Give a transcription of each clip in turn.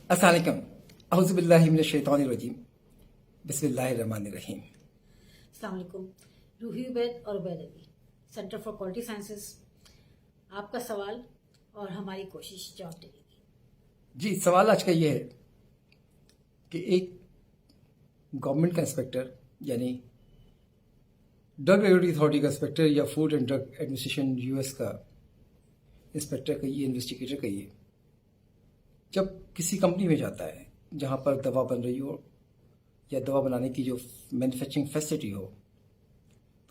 السلام علیکم. اعوذ باللہ من الشیطان الرجیم. بسم اللہ الرحمن الرحیم. السلام علیکم. روحی عبید اور عبید علی، سینٹر فار کوالٹی سائنسز. آپ کا سوال اور ہماری کوشش جواب دینے کی. جی، سوال آج کا یہ ہے کہ ایک گورنمنٹ کا انسپیکٹر، یعنی ڈرگ ریگولیٹری اتھارٹی کا انسپیکٹر یا food and drug administration US کا انسپیکٹر کہیے، انویسٹیگیٹر کہیے، جب کسی کمپنی میں جاتا ہے جہاں پر دوا بن رہی ہو یا دوا بنانے کی جو مینوفیکچرنگ فیسلٹی ہو،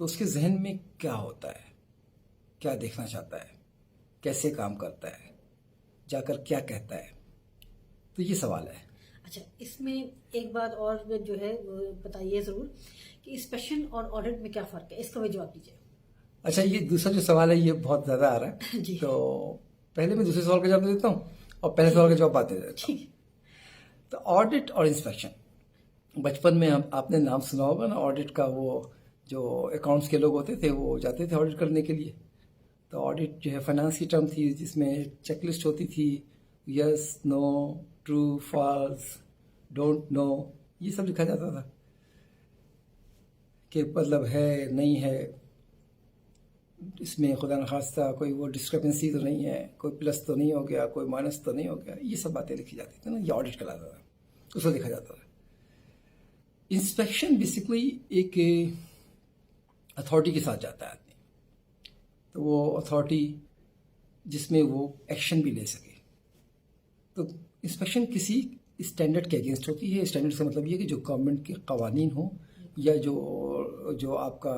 تو اس کے ذہن میں کیا ہوتا ہے، کیا دیکھنا چاہتا ہے، کیسے کام کرتا ہے، جا کر کیا کہتا ہے. تو یہ سوال ہے. اچھا، اس میں ایک بات اور جو ہے وہ بتائیے ضرور کہ انسپیکشن اور آڈٹ میں کیا فرق ہے، اس کا بھی جواب دیجیے. اچھا، یہ دوسرا جو سوال ہے یہ بہت زیادہ آ رہا ہے. جی. تو پہلے میں دوسرے سوال کا جواب دے دیتا ہوں اور پہلے سوال کا جواب بعد دے دیتا ہوں. تو آڈٹ اور انسپیکشن، بچپن میں آپ نے نام سنا ہوگا نا آڈٹ کا. وہ جو اکاؤنٹس کے لوگ ہوتے تھے وہ جاتے تھے آڈٹ کرنے کے لیے. تو آڈٹ جو ہے فائنانس کی ٹرم تھی جس میں چیک لسٹ ہوتی تھی، یس، نو، ٹرو، فالس، ڈونٹ نو، یہ سب لکھا جاتا تھا کہ مطلب ہے نہیں ہے، اس میں خدا نخواستہ کوئی وہ ڈسکرپنسی تو نہیں ہے، کوئی پلس تو نہیں ہو گیا، کوئی مائنس تو نہیں ہو گیا. یہ سب باتیں لکھی جاتی تھیں نا، یہ آڈٹ کراتا تھا، اس کو دیکھا جاتا تھا. انسپیکشن بیسکلی ایک اتھارٹی کے ساتھ جاتا ہے آدمی، تو وہ اتھارٹی جس میں وہ ایکشن بھی لے سکے. تو انسپیکشن کسی اسٹینڈرڈ کے اگینسٹ ہوتی ہے. اسٹینڈرڈ سے مطلب یہ کہ جو گورنمنٹ کے قوانین ہوں یا جو آپ کا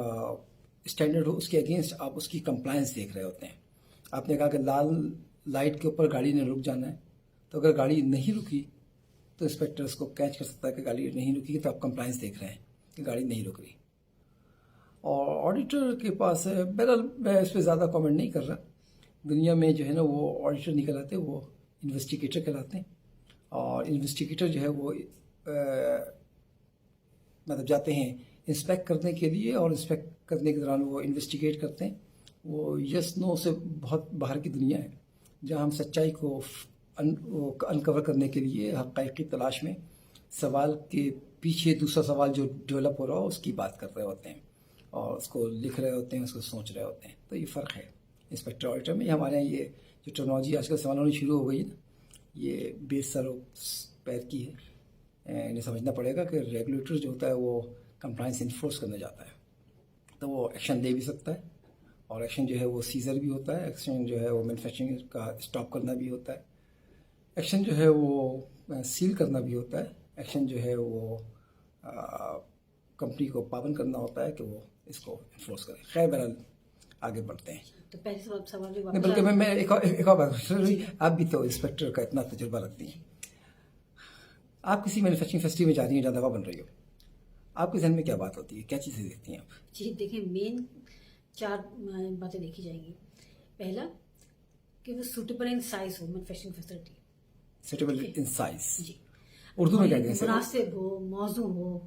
اسٹینڈرڈ ہو، اس کے اگینسٹ آپ اس کی کمپلائنس دیکھ رہے ہوتے ہیں. آپ نے کہا کہ لال لائٹ کے اوپر گاڑی نے رک جانا ہے، تو اگر گاڑی نہیں رکی تو انسپیکٹر اس کو کیچ کر سکتا ہے کہ گاڑی نہیں رکی، تو آپ کمپلائنس دیکھ رہے ہیں کہ گاڑی نہیں رک رہی. اور آڈیٹر کے پاس ہے، بہرحال میں اس پہ زیادہ کامنٹ نہیں کر رہا. دنیا میں جو ہے نا وہ آڈیٹر نہیں کہلاتے، وہ انویسٹیگیٹر کہلاتے ہیں. اور انویسٹیگیٹر جو ہے وہ مطلب جاتے ہیں انسپیکٹ کرنے کے لیے، اور انسپیکٹ کرنے کے دوران وہ انویسٹیگیٹ کرتے ہیں. وہ یس نو سے بہت باہر کی دنیا ہے جہاں ہم سچائی کو انکور کرنے کے لیے حقائق کی تلاش میں سوال کے پیچھے دوسرا سوال جو ڈیولپ ہو رہا ہو اس کی بات کر رہے ہوتے ہیں، اور اس کو لکھ رہے ہوتے ہیں، اس کو سوچ رہے ہوتے ہیں. تو یہ فرق ہے انسپیکٹر آڈیٹر میں. ہمارے یہاں یہ جو ٹیکنالوجی آج کل استعمال ہونی شروع ہو گئی ہے، یہ بے سر و پیر کی ہے. انہیں سمجھنا پڑے گا کہ ریگولیٹر جو ہوتا ہے وہ کمپلائنس انفورس کرنے جاتا ہے، تو وہ ایکشن دے بھی سکتا ہے، اور ایکشن جو ہے وہ سیزر بھی ہوتا ہے، ایکشن جو ہے وہ مینوفیکچرنگ کا اسٹاپ کرنا بھی ہوتا ہے، ایکشن جو ہے وہ سیل کرنا بھی ہوتا ہے، ایکشن جو ہے وہ کمپنی کو پابند کرنا ہوتا ہے کہ وہ اس کو انفورس کرے. خیر بہرحال آگے بڑھتے ہیں. تو پہلے سوال بھی نہیں، بلکہ میں ایک اور بات، آپ بھی تو انسپیکٹر کا اتنا تجربہ رکھتی ہیں. آپ کسی مینوفیکچرنگ فیکٹری میں جا رہی ہیں جہاں دوا بن رہی ہو، آپ کے ذہن میں کیا بات ہوتی ہے، کیا چیزیں دیکھتی ہیں آپ؟ جی دیکھیں، مین 4 باتیں دیکھی جائیں گی. پہلا کہ وہ سوٹیبل ان سائز ہو manufacturing facility. Suitable in size, جی، اردو میں کہتے ہیں مناسب ہو، موزوں ہو.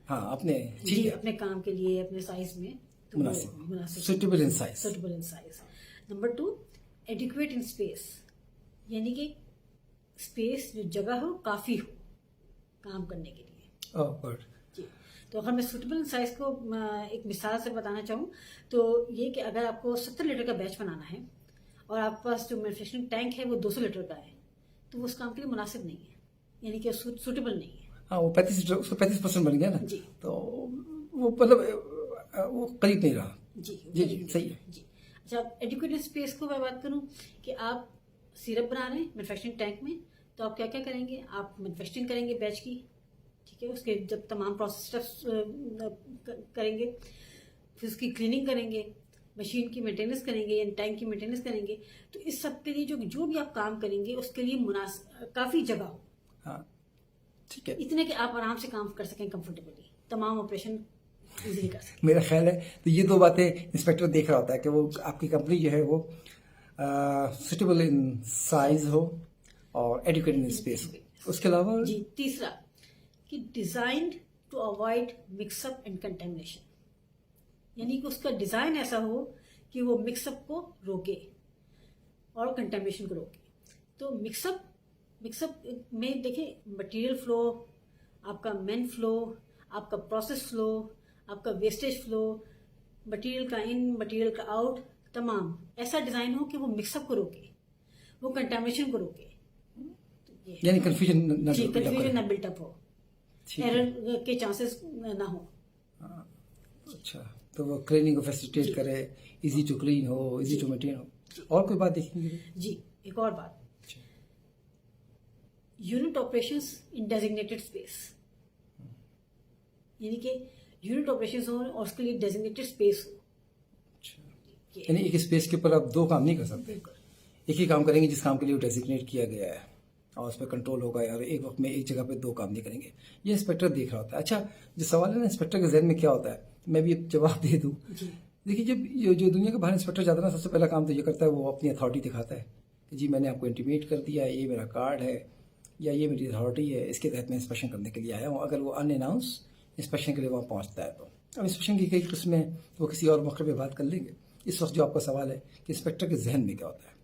ہاں، اپنے جی، اپنے کام کے لیے اپنے سائز میں مناسب، suitable in size. Suitable in size. Number 2، adequate in space, یعنی کہ اسپیس جو جگہ ہو کافی ہو کام کرنے کے لیے. جی، تو اگر میں سوٹیبل سائز کو ایک مثال سے بتانا چاہوں تو یہ کہ اگر آپ کو 70 لیٹر کا بیچ بنانا ہے اور آپ کے پاس جو مینوفیکچرنگ ٹینک ہے وہ 200 لیٹر کا ہے، تو وہ اس کام کے لیے مناسب نہیں ہے، یعنی کہ سوٹیبل نہیں ہے. ہاں، وہ 35% بن گیا نا. جی، تو وہ مطلب وہ قریب نہیں رہا. جی جی صحیح ہے. جی. اچھا، ایڈیکویٹ اسپیس کو میں بات کروں کہ آپ سیرپ بنا رہے ہیں مینوفیکچرنگ ٹینک میں، تو آپ کیا کریں گے؟ آپ مینوفیکچرنگ کریں گے بیچ کی، ٹھیک ہے، اس کے جب تمام پروسیس اسٹیپس کریں گے، پھر اس کی کلیننگ کریں گے، مشین کی مینٹیننس کریں گے، یعنی ٹینک کی مینٹیننس کریں گے. تو اس سب کے لیے جو بھی آپ کام کریں گے اس کے لیے کافی جگہ ہو. ہاں ٹھیک ہے، اتنے کہ آپ آرام سے کام کر سکیں کمفرٹیبلی، تمام آپریشن ایزیلی کر سکیں. میرا خیال ہے تو یہ 2 باتیں انسپیکٹر دیکھ رہا ہوتا ہے کہ وہ آپ کی کمپنی جو ہے وہ سوٹیبل ان سائز ہو اور ایڈیکویٹ ان اسپیس ہو. اس کے علاوہ جی، تیسرا کہ designed to avoid mix up and contamination, یعنی کہ اس کا ڈیزائن ایسا ہو کہ وہ مکس اپ کو روکے اور کنٹامنیشن کو روکے. تو مکس اپ مکس اپ میں دیکھیں مٹیریل فلو، آپ کا مین فلو، آپ کا پروسیس فلو، آپ کا ویسٹیج فلو، مٹیریل کا ان مٹیریل کا آؤٹ، تمام ایسا ڈیزائن ہو کہ وہ مکس اپ کو روکے، وہ کنٹامنیشن کو روکے، یعنی کنفیوژن نہ جی build up کنفیوژن کرے. نہ بلٹ اپ ہو، ٹھیک ہے. ایرر کے چانسز نہ ہو. اچھا تو وہ کلیننگ کو فیسیلیٹیٹ کرے، ایزی ٹو کلین ہو، ایزی ٹو مینٹین ہو. اور کوئی بات دیکھیں گے؟ جی ایک اور بات، unit operations in designated space, یعنی کہ یونٹ آپریشنز ہوں اور اس کے لیے ڈیزگنیٹڈ اسپیس ہو. یعنی ایک اسپیس کے اوپر آپ دو کام نہیں کر سکتے، بالکل ایک ہی کام کریں گے جس کام کے لیے وہ ڈیزگنیٹ کیا گیا ہے اور اس پہ کنٹرول ہوگا، اور ایک وقت میں ایک جگہ پہ دو کام نہیں کریں گے. یہ انسپیکٹر دیکھ رہا ہوتا ہے. اچھا جو سوال ہے نا انسپیکٹر کے ذہن میں کیا ہوتا ہے، میں بھی اب جواب دے دوں. جی دیکھیے جب جو دنیا کے باہر انسپیکٹر جاتا ہے نا، سب سے پہلا کام تو یہ کرتا ہے وہ اپنی اتھارٹی دکھاتا ہے کہ جی میں نے آپ کو انٹیمیٹ کر دیا ہے، یہ میرا کارڈ ہے یا یہ میری اتھارٹی ہے، اس کے تحت میں انسپیکشن کرنے کے لیے آیا ہوں. اگر وہ ان اناؤنس انسپیکشن کے لیے وہاں پہنچتا ہے تو اب انسپیکشن کی کئی قسمیں وہ کسی اور موقع پہ بات کر لیں گے. اس وقت جو آپ کا سوال ہے کہ انسپیکٹر کے ذہن میں کیا ہوتا ہے،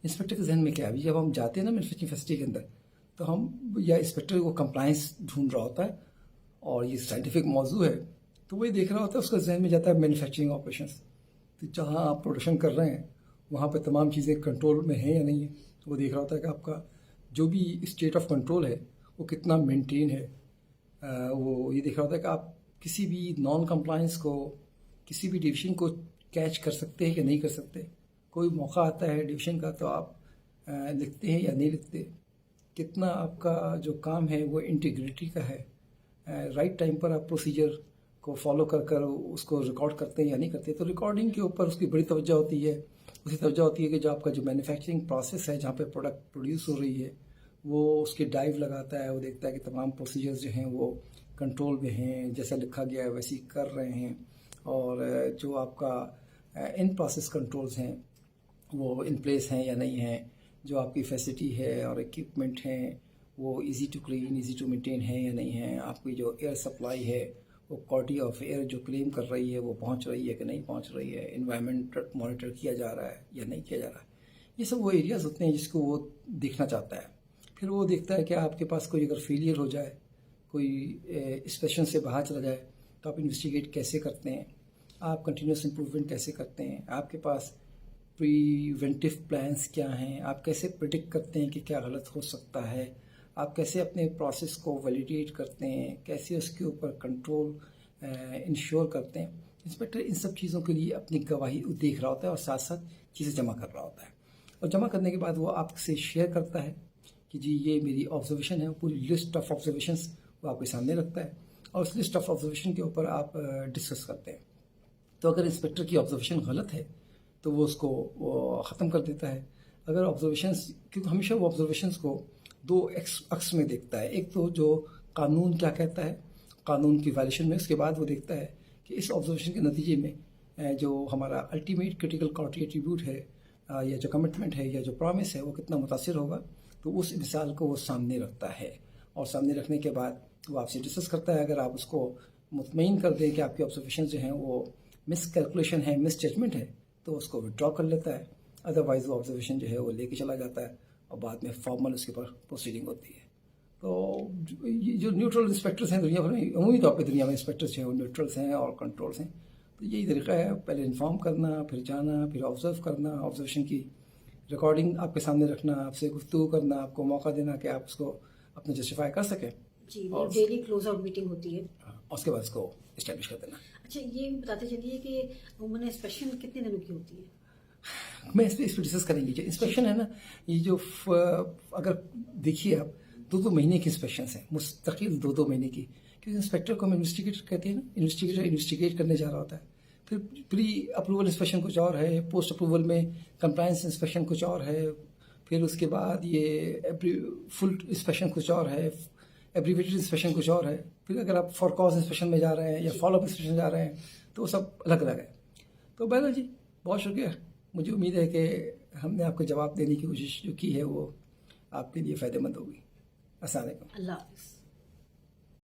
انسپیکٹر کے ذہن میں کیا ہے. جب ہم جاتے ہیں نا مینوفیکچرنگ فیسلٹی کے اندر تو ہم یا انسپیکٹر کو کمپلائنس ڈھونڈ رہا ہوتا ہے اور یہ سائنٹیفک موضوع ہے تو وہی دیکھ رہا ہوتا ہے، اس کا ذہن میں جاتا ہے مینوفیکچرنگ آپریشنس. تو جہاں آپ پروڈکشن کر رہے ہیں وہاں پہ تمام چیزیں کنٹرول میں ہیں یا نہیں ہیں، وہ دیکھ رہا ہوتا ہے کہ آپ کا جو بھی اسٹیٹ آف کنٹرول ہے وہ کتنا مینٹین ہے. وہ یہ دیکھ رہا ہوتا ہے کہ آپ کسی بھی نان کمپلائنس کو، کسی بھی ڈیویشن کو کیچ کر سکتے ہیں کہ نہیں کر سکتے. کوئی موقع آتا ہے ڈیویشن کا تو آپ لکھتے ہیں یا نہیں لکھتے، کتنا آپ کا جو کام ہے وہ انٹیگریٹی کا ہے، رائٹ ٹائم پر آپ پروسیجر کو فالو کر اس کو ریکارڈ کرتے ہیں یا نہیں کرتے. تو ریکارڈنگ کے اوپر اس کی بڑی توجہ ہوتی ہے. اسی توجہ ہوتی ہے کہ جو آپ کا جو مینوفیکچرنگ پروسیس ہے جہاں پہ پروڈکٹ پروڈیوس ہو رہی ہے وہ اس کے ڈائیو لگاتا ہے، وہ دیکھتا ہے کہ تمام پروسیجرز جو ہیں وہ کنٹرول میں ہیں، جیسا لکھا گیا ہے ویسے ہی کر رہے ہیں. اور جو آپ کا ان پروسیس کنٹرولز ہیں وہ ان پلیس ہیں یا نہیں ہیں، جو آپ کی فیسلٹی ہے اور اکوپمنٹ ہیں وہ easy to clean, easy to maintain ہیں یا نہیں ہیں. آپ کی جو ایئر سپلائی ہے وہ کوالٹی آف ایئر جو کلیم کر رہی ہے وہ پہنچ رہی ہے کہ نہیں پہنچ رہی ہے، انوائرمنٹ مانیٹر کیا جا رہا ہے یا نہیں کیا جا رہا ہے. یہ سب وہ ایریاز ہوتے ہیں جس کو وہ دیکھنا چاہتا ہے. پھر وہ دیکھتا ہے کہ آپ کے پاس کوئی اگر فیلئر ہو جائے، کوئی اسپیشن سے باہر چلا جائے تو آپ انویسٹیگیٹ کیسے کرتے ہیں، آپ کنٹینیوس امپروومنٹ کیسے کرتے ہیں، آپ کے پاس پریونٹیو پلانس کیا ہیں، آپ کیسے پریڈکٹ کرتے ہیں کہ کیا غلط ہو سکتا ہے، آپ کیسے اپنے پروسیس کو ویلیڈیٹ کرتے ہیں، کیسے اس کے اوپر کنٹرول انشور کرتے ہیں. انسپیکٹر ان سب چیزوں کے لیے اپنی گواہی دیکھ رہا ہوتا ہے اور ساتھ ساتھ چیزیں جمع کر رہا ہوتا ہے. اور جمع کرنے کے بعد وہ آپ سے شیئر کرتا ہے کہ جی یہ میری آبزرویشن ہے. پوری لسٹ آف آبزرویشنس وہ آپ کے سامنے رکھتا ہے اور اس لسٹ آف آبزرویشن کے اوپر آپ ڈسکس کرتے ہیں. تو اگر انسپیکٹر کی آبزرویشن غلط ہے تو وہ اس کو ختم کر دیتا ہے. اگر آبزرویشنس، کیونکہ ہمیشہ وہ آبزرویشنس کو دو عکس میں دیکھتا ہے، ایک تو جو قانون کیا کہتا ہے، قانون کی وائلیشن میں، اس کے بعد وہ دیکھتا ہے کہ اس آبزرویشن کے نتیجے میں جو ہمارا الٹیمیٹ کریٹیکل کوالٹی ایٹریبیوٹ ہے یا جو کمٹمنٹ ہے یا جو پرومس ہے وہ کتنا متاثر ہوگا. تو اس مثال کو وہ سامنے رکھتا ہے اور سامنے رکھنے کے بعد وہ آپ سے ڈسکس کرتا ہے. اگر آپ اس کو مطمئن کر دیں کہ آپ کی آبزرویشن جو ہیں وہ مس کیلکولیشن ہے، مس ججمنٹ ہے، تو اس کو وڈرا کر لیتا ہے. ادروائز وہ آبزرویشن جو ہے وہ لے کے چلا جاتا ہے اور بعد میں فارمل اس کے اوپر پروسیڈنگ ہوتی ہے. تو یہ جو نیوٹرل انسپیکٹرز ہیں دنیا بھر میں، عمومی طور پہ دنیا میں انسپیکٹرز جو ہیں وہ نیوٹرلز ہیں اور کنٹرولز ہیں. تو یہی طریقہ ہے، پہلے انفارم کرنا، پھر جانا، پھر آبزرو کرنا، آبزرویشن کی ریکارڈنگ آپ کے سامنے رکھنا، آپ سے گفتگو کرنا، آپ کو موقع دینا کہ آپ اس کو اپنا جسٹیفائی کر سکیں. جی ڈیلی کلوز آؤٹ میٹنگ ہوتی ہے اور اس کے بعد اس کو اسٹیبلش کر دینا. اچھا یہ بتاتے چلیے کہ عموماً انسپیکشن کتنے دنوں کی ہوتی ہے؟ میں اس پہ ڈسکس کریں گے. جو انسپیکشن ہے نا، یہ جو اگر دیکھیے آپ 2 مہینے کی انسپیکشنس ہیں، مستقل 2 مہینے کی. کیونکہ انسپیکٹر کو ہم انویسٹیگیٹر کہتے ہیں نا، انویسٹیگیٹر انویسٹیگیٹ کرنے جا رہا ہوتا ہے. پھر پری اپروول انسپیکشن کچھ اور ہے، پوسٹ اپروول میں کمپلائنس انسپیکشن کچھ اور ہے، پھر اس کے بعد یہ فل انسپیکشن کچھ اور ہے، ایبریویٹڈ انسپیکشن کچھ اور ہے. پھر اگر آپ فار کاز انسپیکشن میں جا رہے ہیں یا فالو اپ انسپیکشن جا رہے ہیں تو وہ سب الگ الگ ہے. تو بہرحال جی بہت شکریہ. مجھے امید ہے کہ ہم نے آپ کو جواب دینے کی کوشش جو کی ہے وہ آپ کے لیے فائدہ مند ہوگی. السلام علیکم. اللہ حافظ.